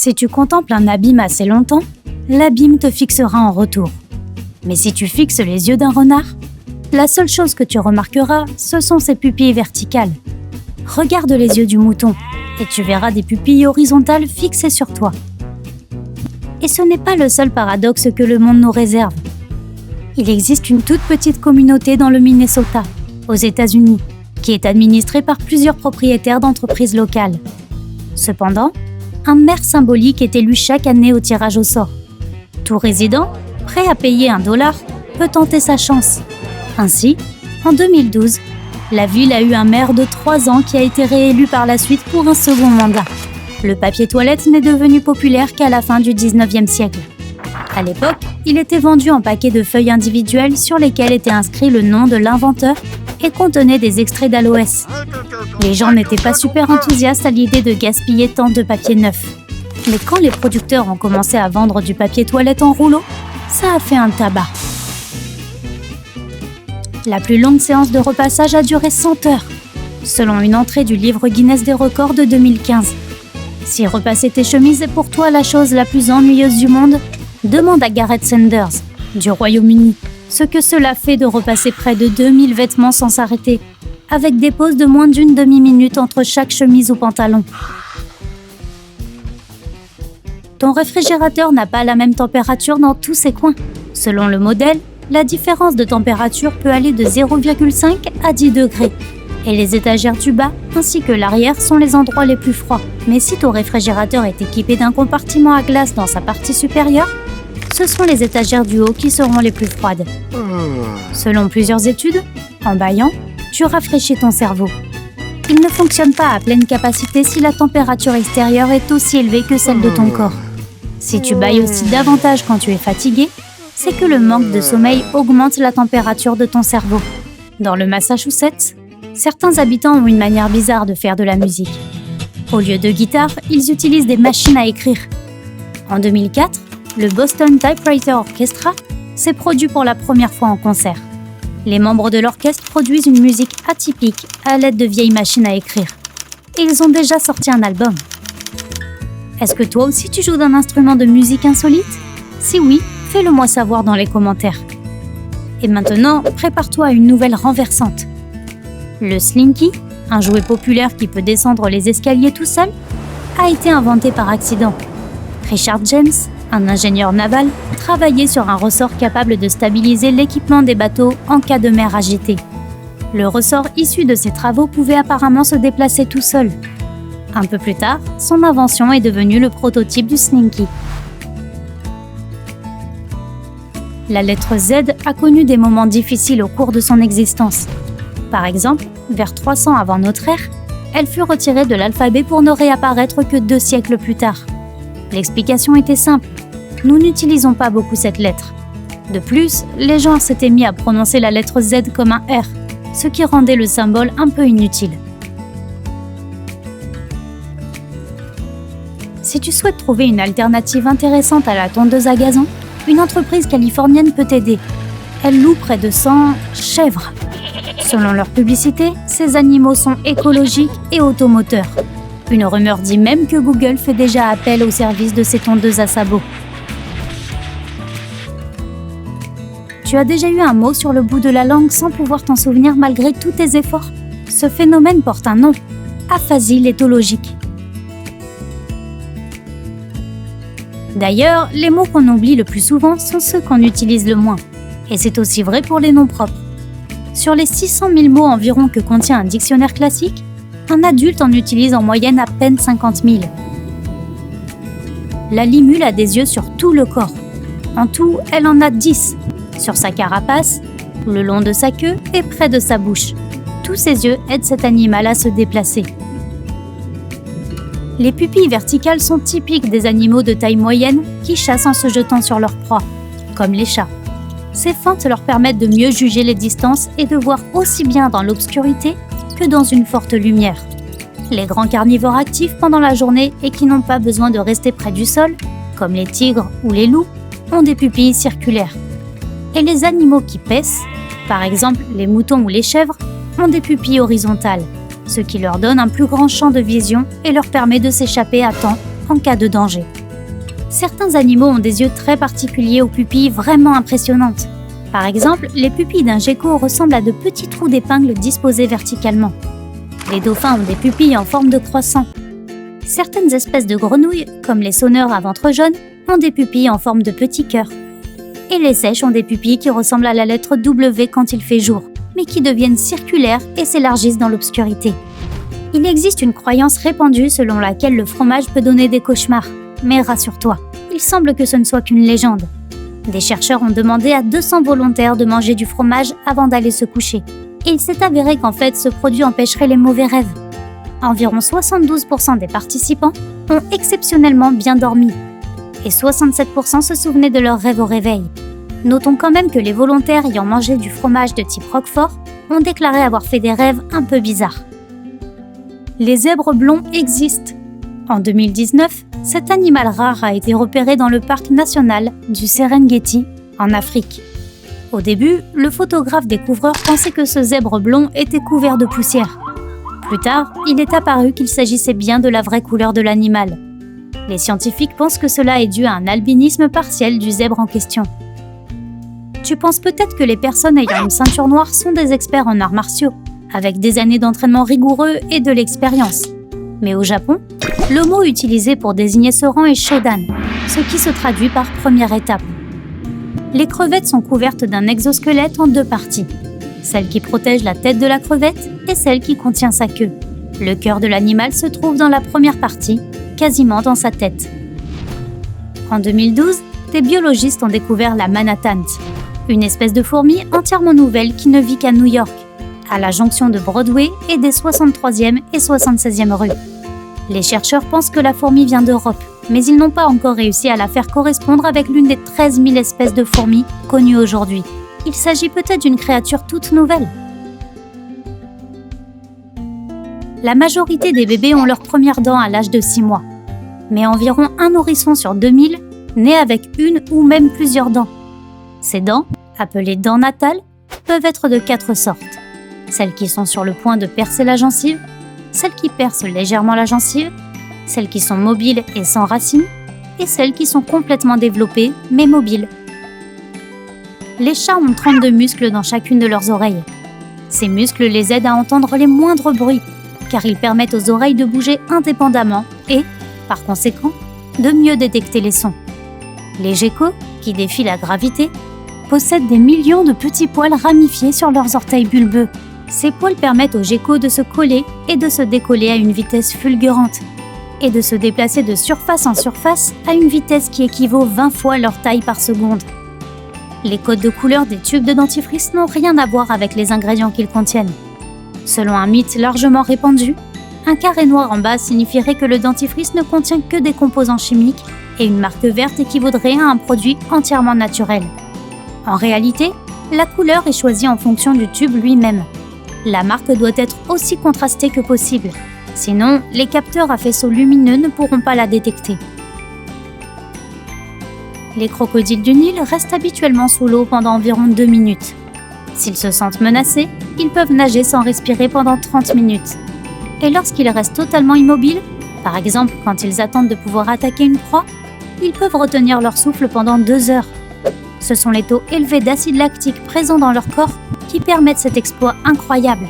Si tu contemples un abîme assez longtemps, l'abîme te fixera en retour. Mais si tu fixes les yeux d'un renard, la seule chose que tu remarqueras, ce sont ses pupilles verticales. Regarde les yeux du mouton et tu verras des pupilles horizontales fixées sur toi. Et ce n'est pas le seul paradoxe que le monde nous réserve. Il existe une toute petite communauté dans le Minnesota, aux États-Unis, qui est administrée par plusieurs propriétaires d'entreprises locales. Cependant, un maire symbolique est élu chaque année au tirage au sort. Tout résident, prêt à payer $1, peut tenter sa chance. Ainsi, en 2012, la ville a eu un maire de 3 ans qui a été réélu par la suite pour un second mandat. Le papier toilette n'est devenu populaire qu'à la fin du 19e siècle. À l'époque, il était vendu en paquets de feuilles individuelles sur lesquelles était inscrit le nom de l'inventeur et contenait des extraits d'aloès. Les gens n'étaient pas super enthousiastes à l'idée de gaspiller tant de papier neuf. Mais quand les producteurs ont commencé à vendre du papier toilette en rouleau, ça a fait un tabac. La plus longue séance de repassage a duré 100 heures, selon une entrée du livre Guinness des records de 2015. Si repasser tes chemises est pour toi la chose la plus ennuyeuse du monde, demande à Gareth Sanders, du Royaume-Uni, ce que cela fait de repasser près de 2000 vêtements sans s'arrêter, avec des pauses de moins d'une demi-minute entre chaque chemise ou pantalon. Ton réfrigérateur n'a pas la même température dans tous ses coins. Selon le modèle, la différence de température peut aller de 0,5 à 10 degrés. Et les étagères du bas ainsi que l'arrière sont les endroits les plus froids. Mais si ton réfrigérateur est équipé d'un compartiment à glace dans sa partie supérieure, ce sont les étagères du haut qui seront les plus froides. Selon plusieurs études, en bâillant, tu rafraîchis ton cerveau. Il ne fonctionne pas à pleine capacité si la température extérieure est aussi élevée que celle de ton corps. Si tu bâilles aussi davantage quand tu es fatigué, c'est que le manque de sommeil augmente la température de ton cerveau. Dans le Massachusetts, certains habitants ont une manière bizarre de faire de la musique. Au lieu de guitare, ils utilisent des machines à écrire. En 2004, le Boston Typewriter Orchestra s'est produit pour la première fois en concert. Les membres de l'orchestre produisent une musique atypique à l'aide de vieilles machines à écrire. Et ils ont déjà sorti un album. Est-ce que toi aussi tu joues d'un instrument de musique insolite ? Si oui, fais-le moi savoir dans les commentaires. Et maintenant, prépare-toi à une nouvelle renversante. Le Slinky, un jouet populaire qui peut descendre les escaliers tout seul, a été inventé par accident. Richard James, un ingénieur naval, travaillait sur un ressort capable de stabiliser l'équipement des bateaux en cas de mer agitée. Le ressort issu de ses travaux pouvait apparemment se déplacer tout seul. Un peu plus tard, son invention est devenue le prototype du Slinky. La lettre Z a connu des moments difficiles au cours de son existence. Par exemple, vers 300 avant notre ère, elle fut retirée de l'alphabet pour ne réapparaître que 2 siècles plus tard. L'explication était simple. Nous n'utilisons pas beaucoup cette lettre. De plus, les gens s'étaient mis à prononcer la lettre Z comme un R, ce qui rendait le symbole un peu inutile. Si tu souhaites trouver une alternative intéressante à la tondeuse à gazon, une entreprise californienne peut t'aider. Elle loue près de 100 chèvres. Selon leur publicité, ces animaux sont écologiques et automoteurs. Une rumeur dit même que Google fait déjà appel au service de ces tondeuses à sabots. Tu as déjà eu un mot sur le bout de la langue sans pouvoir t'en souvenir malgré tous tes efforts ? Ce phénomène porte un nom, aphasie léthologique. D'ailleurs, les mots qu'on oublie le plus souvent sont ceux qu'on utilise le moins. Et c'est aussi vrai pour les noms propres. Sur les 600 000 mots environ que contient un dictionnaire classique, un adulte en utilise en moyenne à peine 50 000. La limule a des yeux sur tout le corps. En tout, elle en a 10. Sur sa carapace, le long de sa queue et près de sa bouche. Tous ses yeux aident cet animal à se déplacer. Les pupilles verticales sont typiques des animaux de taille moyenne qui chassent en se jetant sur leur proie, comme les chats. Ces fentes leur permettent de mieux juger les distances et de voir aussi bien dans l'obscurité que dans une forte lumière. Les grands carnivores actifs pendant la journée et qui n'ont pas besoin de rester près du sol, comme les tigres ou les loups, ont des pupilles circulaires. Et les animaux qui paissent, par exemple les moutons ou les chèvres, ont des pupilles horizontales, ce qui leur donne un plus grand champ de vision et leur permet de s'échapper à temps en cas de danger. Certains animaux ont des yeux très particuliers aux pupilles vraiment impressionnantes. Par exemple, les pupilles d'un gecko ressemblent à de petits trous d'épingle disposés verticalement. Les dauphins ont des pupilles en forme de croissant. Certaines espèces de grenouilles, comme les sonneurs à ventre jaune, ont des pupilles en forme de petits cœurs. Et les seiches ont des pupilles qui ressemblent à la lettre W quand il fait jour, mais qui deviennent circulaires et s'élargissent dans l'obscurité. Il existe une croyance répandue selon laquelle le fromage peut donner des cauchemars. Mais rassure-toi, il semble que ce ne soit qu'une légende. Des chercheurs ont demandé à 200 volontaires de manger du fromage avant d'aller se coucher. Et il s'est avéré qu'en fait, ce produit empêcherait les mauvais rêves. Environ 72% des participants ont exceptionnellement bien dormi. Et 67% se souvenaient de leurs rêves au réveil. Notons quand même que les volontaires ayant mangé du fromage de type Roquefort ont déclaré avoir fait des rêves un peu bizarres. Les zèbres blonds existent. En 2019, cet animal rare a été repéré dans le parc national du Serengeti, en Afrique. Au début, le photographe découvreur pensait que ce zèbre blond était couvert de poussière. Plus tard, il est apparu qu'il s'agissait bien de la vraie couleur de l'animal. Les scientifiques pensent que cela est dû à un albinisme partiel du zèbre en question. Tu penses peut-être que les personnes ayant une ceinture noire sont des experts en arts martiaux, avec des années d'entraînement rigoureux et de l'expérience. Mais au Japon, le mot utilisé pour désigner ce rang est shodan, ce qui se traduit par première étape. Les crevettes sont couvertes d'un exosquelette en 2 parties, celle qui protège la tête de la crevette et celle qui contient sa queue. Le cœur de l'animal se trouve dans la première partie, quasiment dans sa tête. En 2012, des biologistes ont découvert la Manatant, une espèce de fourmi entièrement nouvelle qui ne vit qu'à New York, à la jonction de Broadway et des 63e et 76e rues. Les chercheurs pensent que la fourmi vient d'Europe, mais ils n'ont pas encore réussi à la faire correspondre avec l'une des 13 000 espèces de fourmis connues aujourd'hui. Il s'agit peut-être d'une créature toute nouvelle. La majorité des bébés ont leurs premières dents à l'âge de 6 mois, mais environ un nourrisson sur 2000 naît avec une ou même plusieurs dents. Ces dents, appelées dents natales, peuvent être de 4 sortes. Celles qui sont sur le point de percer la gencive, celles qui percent légèrement la gencive, celles qui sont mobiles et sans racines, et celles qui sont complètement développées mais mobiles. Les chats ont 32 muscles dans chacune de leurs oreilles. Ces muscles les aident à entendre les moindres bruits, car ils permettent aux oreilles de bouger indépendamment et, par conséquent, de mieux détecter les sons. Les geckos, qui défient la gravité, possèdent des millions de petits poils ramifiés sur leurs orteils bulbeux. Ces poils permettent aux geckos de se coller et de se décoller à une vitesse fulgurante, et de se déplacer de surface en surface à une vitesse qui équivaut 20 fois leur taille par seconde. Les codes de couleur des tubes de dentifrice n'ont rien à voir avec les ingrédients qu'ils contiennent. Selon un mythe largement répandu, un carré noir en bas signifierait que le dentifrice ne contient que des composants chimiques et une marque verte équivaudrait à un produit entièrement naturel. En réalité, la couleur est choisie en fonction du tube lui-même. La marque doit être aussi contrastée que possible, sinon les capteurs à faisceaux lumineux ne pourront pas la détecter. Les crocodiles du Nil restent habituellement sous l'eau pendant environ 2 minutes. S'ils se sentent menacés, ils peuvent nager sans respirer pendant 30 minutes. Et lorsqu'ils restent totalement immobiles, par exemple quand ils attendent de pouvoir attaquer une proie, ils peuvent retenir leur souffle pendant 2 heures. Ce sont les taux élevés d'acide lactique présents dans leur corps qui permettent cet exploit incroyable.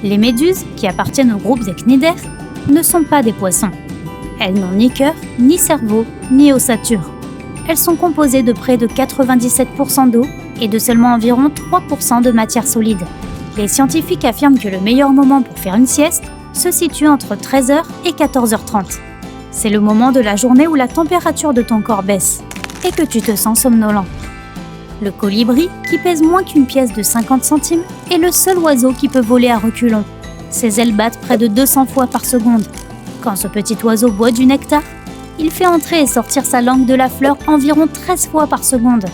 Les méduses, qui appartiennent au groupe des cnidaires, ne sont pas des poissons. Elles n'ont ni cœur, ni cerveau, ni ossature. Elles sont composées de près de 97% d'eau et de seulement environ 3% de matière solide. Les scientifiques affirment que le meilleur moment pour faire une sieste se situe entre 13h et 14h30. C'est le moment de la journée où la température de ton corps baisse et que tu te sens somnolent. Le colibri, qui pèse moins qu'une pièce de 50 centimes, est le seul oiseau qui peut voler à reculons. Ses ailes battent près de 200 fois par seconde. Quand ce petit oiseau boit du nectar, il fait entrer et sortir sa langue de la fleur environ 13 fois par seconde.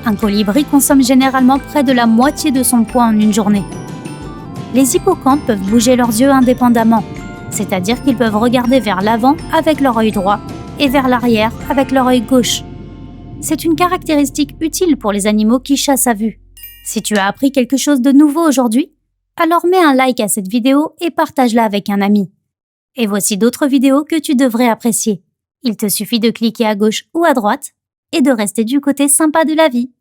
Un colibri consomme généralement près de la moitié de son poids en une journée. Les hippocampes peuvent bouger leurs yeux indépendamment, c'est-à-dire qu'ils peuvent regarder vers l'avant avec leur œil droit et vers l'arrière avec leur œil gauche. C'est une caractéristique utile pour les animaux qui chassent à vue. Si tu as appris quelque chose de nouveau aujourd'hui, alors mets un like à cette vidéo et partage-la avec un ami. Et voici d'autres vidéos que tu devrais apprécier. Il te suffit de cliquer à gauche ou à droite et de rester du côté sympa de la vie.